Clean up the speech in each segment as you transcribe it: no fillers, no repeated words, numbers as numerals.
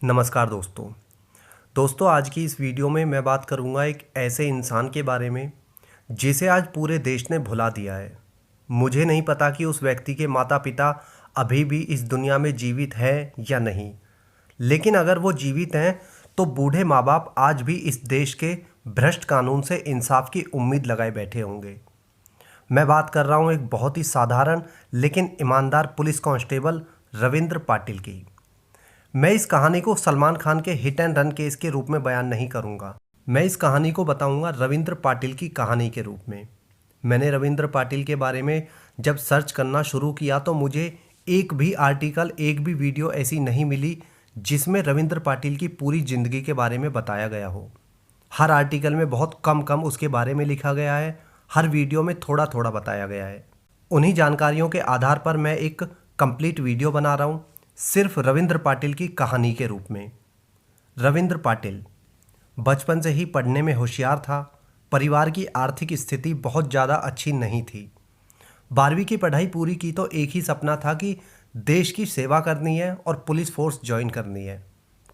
नमस्कार दोस्तों आज की इस वीडियो में मैं बात करूंगा एक ऐसे इंसान के बारे में जिसे आज पूरे देश ने भुला दिया है। मुझे नहीं पता कि उस व्यक्ति के माता पिता अभी भी इस दुनिया में जीवित हैं या नहीं, लेकिन अगर वो जीवित हैं तो बूढ़े माँ बाप आज भी इस देश के भ्रष्ट कानून से इंसाफ की उम्मीद लगाए बैठे होंगे। मैं बात कर रहा हूँ एक बहुत ही साधारण लेकिन ईमानदार पुलिस कांस्टेबल रविंद्र पाटिल की। मैं इस कहानी को सलमान खान के हिट एंड रन केस के रूप में बयान नहीं करूंगा। मैं इस कहानी को बताऊंगा रविंद्र पाटिल की कहानी के रूप में। मैंने रविंद्र पाटिल के बारे में जब सर्च करना शुरू किया तो मुझे एक भी आर्टिकल, एक भी वीडियो ऐसी नहीं मिली जिसमें रविंद्र पाटिल की पूरी ज़िंदगी के बारे में बताया गया हो। हर आर्टिकल में बहुत कम उसके बारे में लिखा गया है, हर वीडियो में थोड़ा थोड़ा बताया गया है। उन्हीं जानकारियों के आधार पर मैं एक कंप्लीट वीडियो बना रहा हूँ, सिर्फ रविंद्र पाटिल की कहानी के रूप में। रविंद्र पाटिल बचपन से ही पढ़ने में होशियार था। परिवार की आर्थिक स्थिति बहुत ज़्यादा अच्छी नहीं थी। 12वीं की पढ़ाई पूरी की तो एक ही सपना था कि देश की सेवा करनी है और पुलिस फोर्स ज्वाइन करनी है।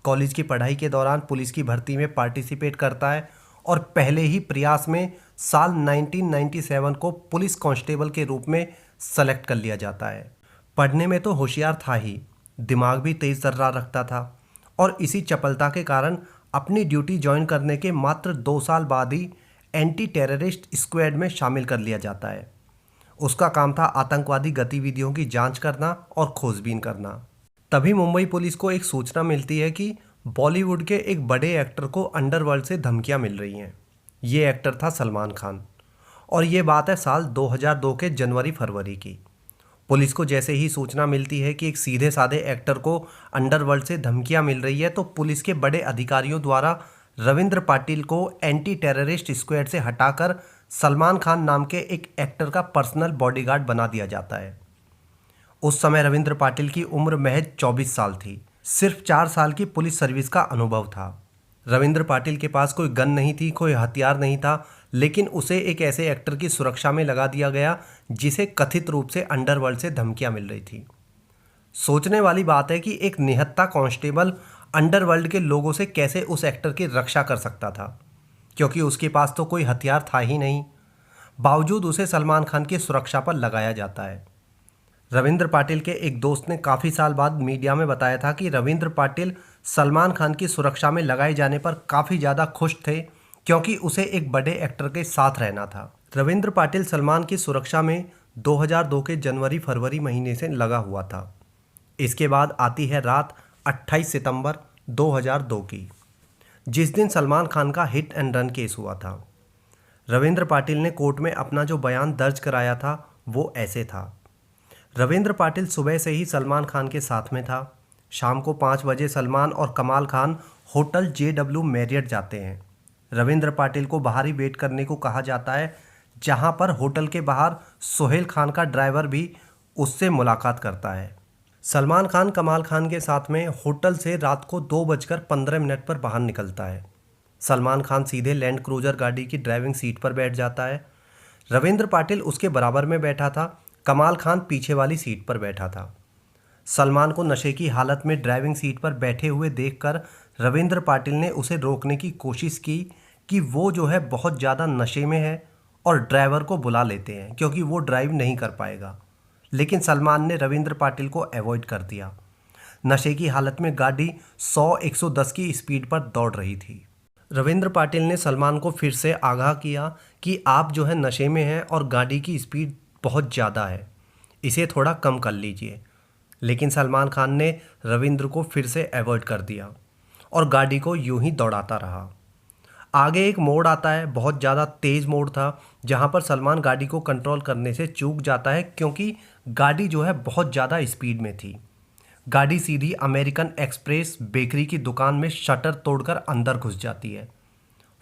कॉलेज की पढ़ाई के दौरान पुलिस की भर्ती में पार्टिसिपेट करता है और पहले ही प्रयास में साल 1997 को पुलिस कांस्टेबल के रूप में सेलेक्ट कर लिया जाता है। पढ़ने में तो होशियार था ही, दिमाग भी तेज तर्रार रखता था और इसी चपलता के कारण अपनी ड्यूटी ज्वाइन करने के मात्र 2 साल बाद ही एंटी टेररिस्ट स्क्वाड में शामिल कर लिया जाता है। उसका काम था आतंकवादी गतिविधियों की जांच करना और खोजबीन करना। तभी मुंबई पुलिस को एक सूचना मिलती है कि बॉलीवुड के एक बड़े एक्टर को अंडरवर्ल्ड से धमकियां मिल रही हैं। ये एक्टर था सलमान खान और ये बात है साल 2002 के जनवरी-फरवरी की। पुलिस को जैसे ही सूचना मिलती है कि एक सीधे साधे एक्टर को अंडरवर्ल्ड से धमकियां मिल रही है तो पुलिस के बड़े अधिकारियों द्वारा रविंद्र पाटिल को एंटी टेररिस्ट स्क्वाड से हटाकर सलमान खान नाम के एक एक्टर का पर्सनल बॉडीगार्ड बना दिया जाता है। उस समय रविंद्र पाटिल की उम्र महज 24 साल थी। सिर्फ 4 साल की पुलिस सर्विस का अनुभव था। रविंद्र पाटिल के पास कोई गन नहीं थी, कोई हथियार नहीं था, लेकिन उसे एक ऐसे एक्टर की सुरक्षा में लगा दिया गया जिसे कथित रूप से अंडरवर्ल्ड से धमकियां मिल रही थी। सोचने वाली बात है कि एक निहत्था कांस्टेबल अंडरवर्ल्ड के लोगों से कैसे उस एक्टर की रक्षा कर सकता था, क्योंकि उसके पास तो कोई हथियार था ही नहीं। बावजूद उसे सलमान खान की सुरक्षा पर लगाया जाता है। रविंद्र पाटिल के एक दोस्त ने काफ़ी साल बाद मीडिया में बताया था कि रविंद्र पाटिल सलमान खान की सुरक्षा में लगाए जाने पर काफ़ी ज़्यादा खुश थे, क्योंकि उसे एक बड़े एक्टर के साथ रहना था। रविंद्र पाटिल सलमान की सुरक्षा में 2002 के जनवरी-फरवरी महीने से लगा हुआ था। इसके बाद आती है रात 28 सितंबर 2002 की, जिस दिन सलमान खान का हिट एंड रन केस हुआ था। रविंद्र पाटिल ने कोर्ट में अपना जो बयान दर्ज कराया था वो ऐसे था। रविंद्र पाटिल सुबह से ही सलमान खान के साथ में था। शाम को 5 बजे सलमान और कमाल खान होटल JW मैरियट जाते हैं। रविंद्र पाटिल को बाहर ही वेट करने को कहा जाता है, जहां पर होटल के बाहर सोहेल खान का ड्राइवर भी उससे मुलाकात करता है। सलमान खान कमाल खान के साथ में होटल से रात को 2:15 पर बाहर निकलता है। सलमान खान सीधे लैंड क्रूजर गाड़ी की ड्राइविंग सीट पर बैठ जाता है। रविंद्र पाटिल उसके बराबर में बैठा था, कमाल खान पीछे वाली सीट पर बैठा था। सलमान को नशे की हालत में ड्राइविंग सीट पर बैठे हुए देखकर रविंद्र पाटिल ने उसे रोकने की कोशिश की कि वो जो है बहुत ज़्यादा नशे में है और ड्राइवर को बुला लेते हैं क्योंकि वो ड्राइव नहीं कर पाएगा। लेकिन सलमान ने रविंद्र पाटिल को अवॉइड कर दिया। नशे की हालत में गाड़ी 100-110 की स्पीड पर दौड़ रही थी। रविंद्र पाटिल ने सलमान को फिर से आगाह किया कि आप जो है नशे में हैं और गाड़ी की स्पीड बहुत ज़्यादा है, इसे थोड़ा कम कर लीजिए। लेकिन सलमान खान ने रविंद्र को फिर से अवॉइड कर दिया और गाड़ी को यूं ही दौड़ाता रहा। आगे एक मोड़ आता है, बहुत ज़्यादा तेज़ मोड़ था, जहां पर सलमान गाड़ी को कंट्रोल करने से चूक जाता है क्योंकि गाड़ी जो है बहुत ज़्यादा स्पीड में थी। गाड़ी सीधी अमेरिकन एक्सप्रेस बेकरी की दुकान में शटर तोड़कर अंदर घुस जाती है।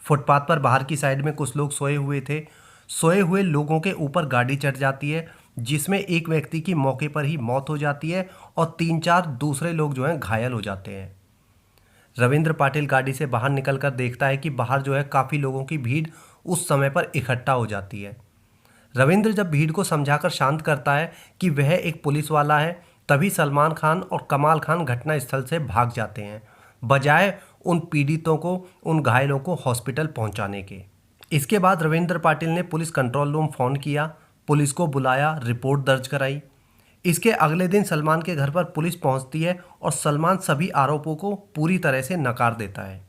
फुटपाथ पर बाहर की साइड में कुछ लोग सोए हुए थे। सोए हुए लोगों के ऊपर गाड़ी चढ़ जाती है, जिसमें एक व्यक्ति की मौके पर ही मौत हो जाती है और 3-4 दूसरे लोग जो हैं घायल हो जाते हैं। रविंद्र पाटिल गाड़ी से बाहर निकलकर देखता है कि बाहर जो है काफ़ी लोगों की भीड़ उस समय पर इकट्ठा हो जाती है। रविंद्र जब भीड़ को समझाकर शांत करता है कि वह एक पुलिस वाला है, तभी सलमान खान और कमाल खान घटनास्थल से भाग जाते हैं। बजाय उन पीड़ितों को, उन घायलों को हॉस्पिटल पहुंचाने के। इसके बाद रविंद्र पाटिल ने पुलिस कंट्रोल रूम फ़ोन किया, पुलिस को बुलाया, रिपोर्ट दर्ज कराई। इसके अगले दिन सलमान के घर पर पुलिस पहुंचती है और सलमान सभी आरोपों को पूरी तरह से नकार देता है।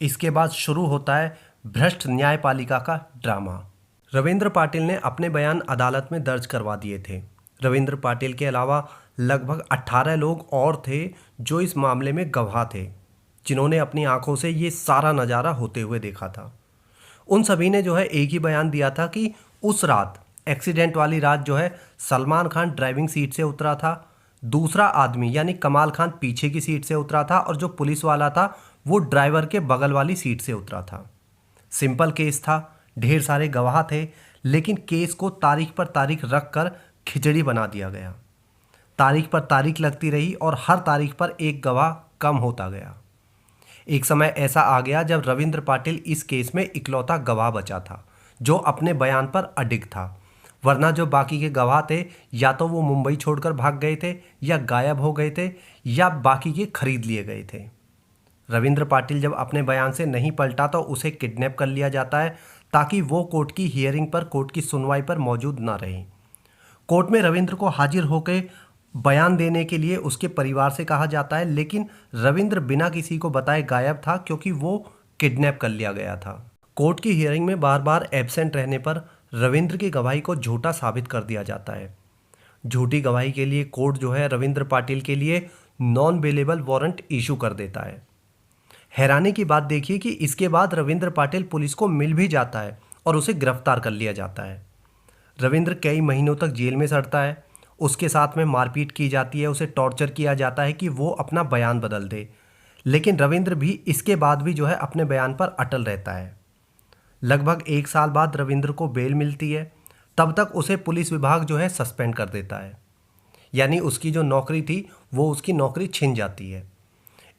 इसके बाद शुरू होता है भ्रष्ट न्यायपालिका का ड्रामा। रविंद्र पाटिल ने अपने बयान अदालत में दर्ज करवा दिए थे। रविंद्र पाटिल के अलावा लगभग 18 लोग और थे जो इस मामले में गवाह थे, जिन्होंने अपनी आंखों से ये सारा नज़ारा होते हुए देखा था। उन सभी ने जो है एक ही बयान दिया था कि उस रात, एक्सीडेंट वाली रात जो है, सलमान खान ड्राइविंग सीट से उतरा था, दूसरा आदमी यानी कमाल खान पीछे की सीट से उतरा था और जो पुलिस वाला था वो ड्राइवर के बगल वाली सीट से उतरा था। सिंपल केस था, ढेर सारे गवाह थे, लेकिन केस को तारीख पर तारीख रख कर खिचड़ी बना दिया गया। तारीख पर तारीख लगती रही और हर तारीख पर एक गवाह कम होता गया। एक समय ऐसा आ गया जब रविंद्र पाटिल इस केस में इकलौता गवाह बचा था जो अपने बयान पर अडिग था, वरना जो बाकी के गवाह थे या तो वो मुंबई छोड़कर भाग गए थे या गायब हो गए थे या बाकी के खरीद लिए गए थे। रविंद्र पाटिल जब अपने बयान से नहीं पलटा तो उसे किडनैप कर लिया जाता है ताकि वो कोर्ट की हियरिंग पर, कोर्ट की सुनवाई पर मौजूद ना रहे। कोर्ट में रविंद्र को हाजिर होकर बयान देने के लिए उसके परिवार से कहा जाता है, लेकिन रविंद्र बिना किसी को बताए गायब था क्योंकि वो किडनैप कर लिया गया था। कोर्ट की हियरिंग में बार बार एब्सेंट रहने पर रविंद्र की गवाही को झूठा साबित कर दिया जाता है। झूठी गवाही के लिए कोर्ट जो है रविंद्र पाटिल के लिए नॉन बेलेबल वारंट इशू कर देता है। हैरानी की बात देखिए कि इसके बाद रविंद्र पाटिल पुलिस को मिल भी जाता है और उसे गिरफ्तार कर लिया जाता है। रविंद्र कई महीनों तक जेल में सड़ता है, उसके साथ में मारपीट की जाती है, उसे टॉर्चर किया जाता है कि वो अपना बयान बदल दे, लेकिन रविंद्र भी इसके बाद भी जो है अपने बयान पर अटल रहता है। लगभग 1 साल बाद रविंद्र को बेल मिलती है, तब तक उसे पुलिस विभाग जो है सस्पेंड कर देता है, यानी उसकी जो नौकरी थी वो उसकी नौकरी छिन जाती है।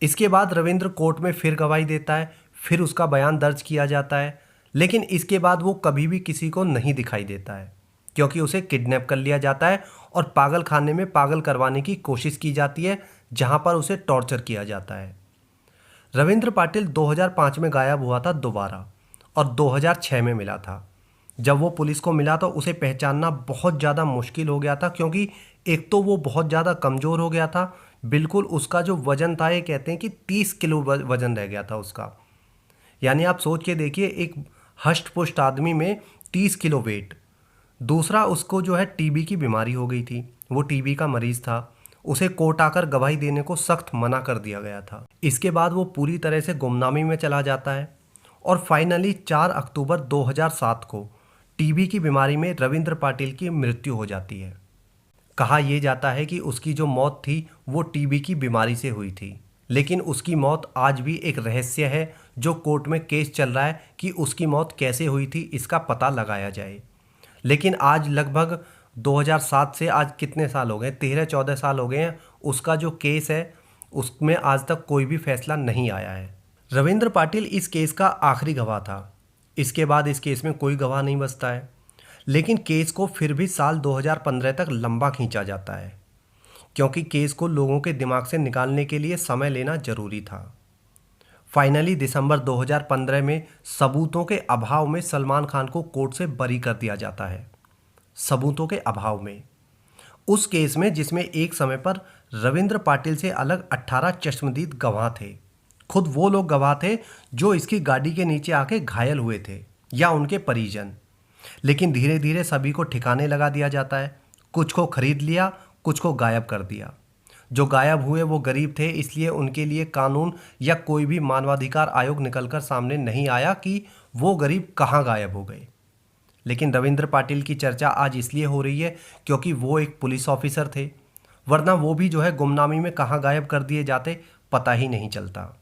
इसके बाद रविंद्र कोर्ट में फिर गवाही देता है, फिर उसका बयान दर्ज किया जाता है, लेकिन इसके बाद वो कभी भी किसी को नहीं दिखाई देता है क्योंकि उसे किडनैप कर लिया जाता है और पागल खाने में पागल करवाने की कोशिश की जाती है जहां पर उसे टॉर्चर किया जाता है। रविंद्र पाटिल 2005 में गायब हुआ था दोबारा और 2006 में मिला था। जब वो पुलिस को मिला तो उसे पहचानना बहुत ज़्यादा मुश्किल हो गया था क्योंकि एक तो वो बहुत ज़्यादा कमज़ोर हो गया था, बिल्कुल उसका जो वज़न था ये कहते हैं कि 30 किलो वज़न रह गया था उसका। यानी आप सोच के देखिए, एक हष्ट पुष्ट आदमी में 30 किलो वेट। दूसरा, उसको जो है टीबी की बीमारी हो गई थी, वो टीबी का मरीज़ था, उसे कोर्ट आकर गवाही देने को सख्त मना कर दिया गया था। इसके बाद वो पूरी तरह से गुमनामी में चला जाता है और फाइनली 4 अक्टूबर 2007 को टीबी की बीमारी में रविंद्र पाटिल की मृत्यु हो जाती है। कहा यह जाता है कि उसकी जो मौत थी वो टीबी की बीमारी से हुई थी, लेकिन उसकी मौत आज भी एक रहस्य है जो कोर्ट में केस चल रहा है कि उसकी मौत कैसे हुई थी, इसका पता लगाया जाए। लेकिन आज लगभग 2007 से आज कितने साल हो गए, 13-14 साल हो गए हैं, उसका जो केस है उसमें आज तक कोई भी फैसला नहीं आया है। रविंद्र पाटिल इस केस का आखिरी गवाह था। इसके बाद इस केस में कोई गवाह नहीं बचता है, लेकिन केस को फिर भी साल 2015 तक लंबा खींचा जाता है क्योंकि केस को लोगों के दिमाग से निकालने के लिए समय लेना जरूरी था। फाइनली दिसंबर 2015 में सबूतों के अभाव में सलमान खान को कोर्ट से बरी कर दिया जाता है। सबूतों के अभाव में उस केस में जिसमें एक समय पर रविंद्र पाटिल से अलग 18 चश्मदीद गवाह थे। खुद वो लोग गवाह थे जो इसकी गाड़ी के नीचे आके घायल हुए थे या उनके परिजन। लेकिन धीरे धीरे सभी को ठिकाने लगा दिया जाता है, कुछ को खरीद लिया, कुछ को गायब कर दिया। जो गायब हुए वो गरीब थे, इसलिए उनके लिए कानून या कोई भी मानवाधिकार आयोग निकलकर सामने नहीं आया कि वो गरीब कहाँ गायब हो गए। लेकिन रविंद्र पाटिल की चर्चा आज इसलिए हो रही है क्योंकि वो एक पुलिस ऑफिसर थे, वरना वो भी जो है गुमनामी में कहाँ गायब कर दिए जाते पता ही नहीं चलता।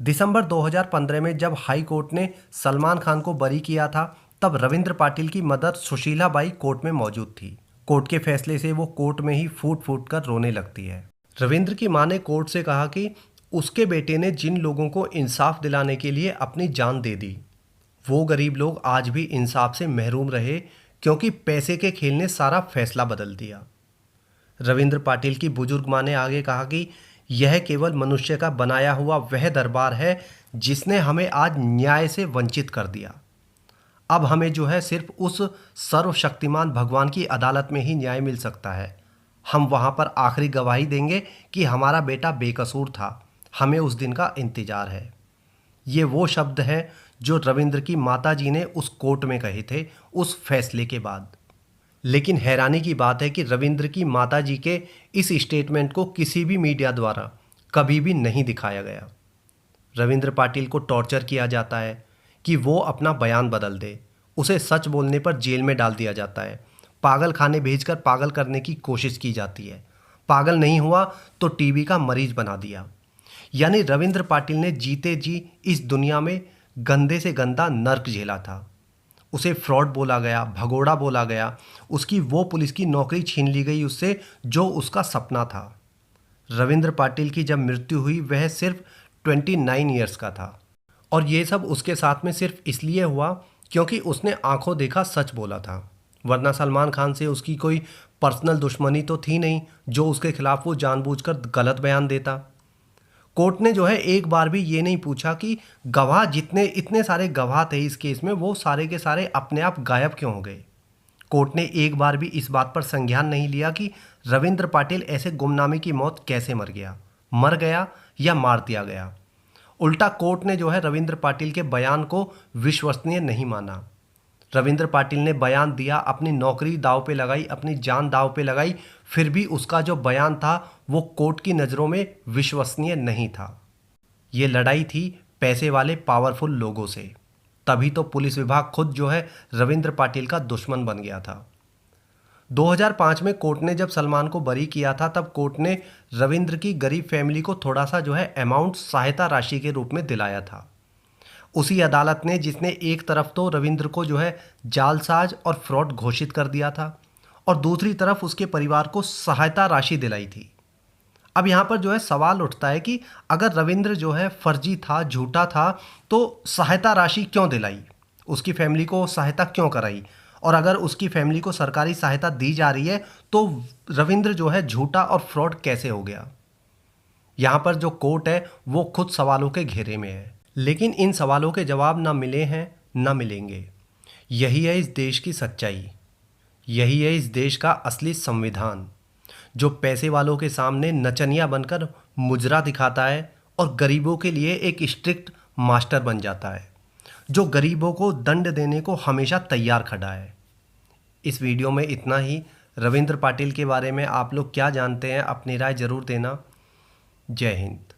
दिसंबर 2015 में जब हाई कोर्ट ने सलमान खान को बरी किया था तब रविंद्र पाटिल की मदर सुशीला बाई कोर्ट में मौजूद थी। कोर्ट के फैसले से वो कोर्ट में ही फूट फूट कर रोने लगती है। रविंद्र की मां ने कोर्ट से कहा कि उसके बेटे ने जिन लोगों को इंसाफ दिलाने के लिए अपनी जान दे दी, वो गरीब लोग आज भी इंसाफ से महरूम रहे क्योंकि पैसे के खेल ने सारा फैसला बदल दिया। रविंद्र पाटिल की बुजुर्ग मां ने आगे कहा कि यह केवल मनुष्य का बनाया हुआ वह दरबार है जिसने हमें आज न्याय से वंचित कर दिया। अब हमें जो है सिर्फ उस सर्वशक्तिमान भगवान की अदालत में ही न्याय मिल सकता है। हम वहाँ पर आखिरी गवाही देंगे कि हमारा बेटा बेकसूर था। हमें उस दिन का इंतज़ार है। ये वो शब्द हैं जो रविंद्र की माताजी ने उस कोर्ट में कहे थे उस फैसले के बाद। लेकिन हैरानी की बात है कि रविंद्र की माताजी के इस स्टेटमेंट को किसी भी मीडिया द्वारा कभी भी नहीं दिखाया गया। रविंद्र पाटिल को टॉर्चर किया जाता है कि वो अपना बयान बदल दे। उसे सच बोलने पर जेल में डाल दिया जाता है। पागल खाने भेजकर पागल करने की कोशिश की जाती है। पागल नहीं हुआ तो टीबी का मरीज बना दिया। यानी रविंद्र पाटिल ने जीते जी इस दुनिया में गंदे से गंदा नर्क झेला था। उसे फ्रॉड बोला गया, भगोड़ा बोला गया, उसकी वो पुलिस की नौकरी छीन ली गई उससे जो उसका सपना था। रविंद्र पाटिल की जब मृत्यु हुई वह सिर्फ 29 ईयर्स का था और ये सब उसके साथ में सिर्फ इसलिए हुआ क्योंकि उसने आंखों देखा सच बोला था। वरना सलमान खान से उसकी कोई पर्सनल दुश्मनी तो थी नहीं जो उसके खिलाफ वो जानबूझकर गलत बयान देता। कोर्ट ने जो है एक बार भी ये नहीं पूछा कि गवाह जितने इतने सारे गवाह थे इस केस में वो सारे के सारे अपने आप गायब क्यों हो गए। कोर्ट ने एक बार भी इस बात पर संज्ञान नहीं लिया कि रविंद्र पाटिल ऐसे गुमनामी की मौत कैसे मर गया या मार दिया गया। उल्टा कोर्ट ने जो है रविंद्र पाटिल के बयान को विश्वसनीय नहीं माना। रविंद्र पाटिल ने बयान दिया, अपनी नौकरी दांव पे लगाई, अपनी जान दांव पे लगाई, फिर भी उसका जो बयान था वो कोर्ट की नज़रों में विश्वसनीय नहीं था। ये लड़ाई थी पैसे वाले पावरफुल लोगों से। तभी तो पुलिस विभाग खुद जो है रविंद्र पाटिल का दुश्मन बन गया था। 2005 में कोर्ट ने जब सलमान को बरी किया था तब कोर्ट ने रविंद्र की गरीब फैमिली को थोड़ा सा जो है अमाउंट सहायता राशि के रूप में दिलाया था। उसी अदालत ने जिसने एक तरफ तो रविंद्र को जो है जालसाज और फ्रॉड घोषित कर दिया था और दूसरी तरफ उसके परिवार को सहायता राशि दिलाई थी। अब यहाँ पर जो है सवाल उठता है कि अगर रविंद्र जो है फर्जी था, झूठा था, तो सहायता राशि क्यों दिलाई, उसकी फैमिली को सहायता क्यों कराई, और अगर उसकी फैमिली को सरकारी सहायता दी जा रही है तो रविंद्र जो है झूठा और फ्रॉड कैसे हो गया। यहाँ पर जो कोर्ट है वो खुद सवालों के घेरे में है। लेकिन इन सवालों के जवाब ना मिले हैं ना मिलेंगे। यही है इस देश की सच्चाई, यही है इस देश का असली संविधान जो पैसे वालों के सामने नचनिया बनकर मुजरा दिखाता है और गरीबों के लिए एक स्ट्रिक्ट मास्टर बन जाता है जो गरीबों को दंड देने को हमेशा तैयार खड़ा है। इस वीडियो में इतना ही। रविंद्र पाटिल के बारे में आप लोग क्या जानते हैं, अपनी राय ज़रूर देना। जय हिंद।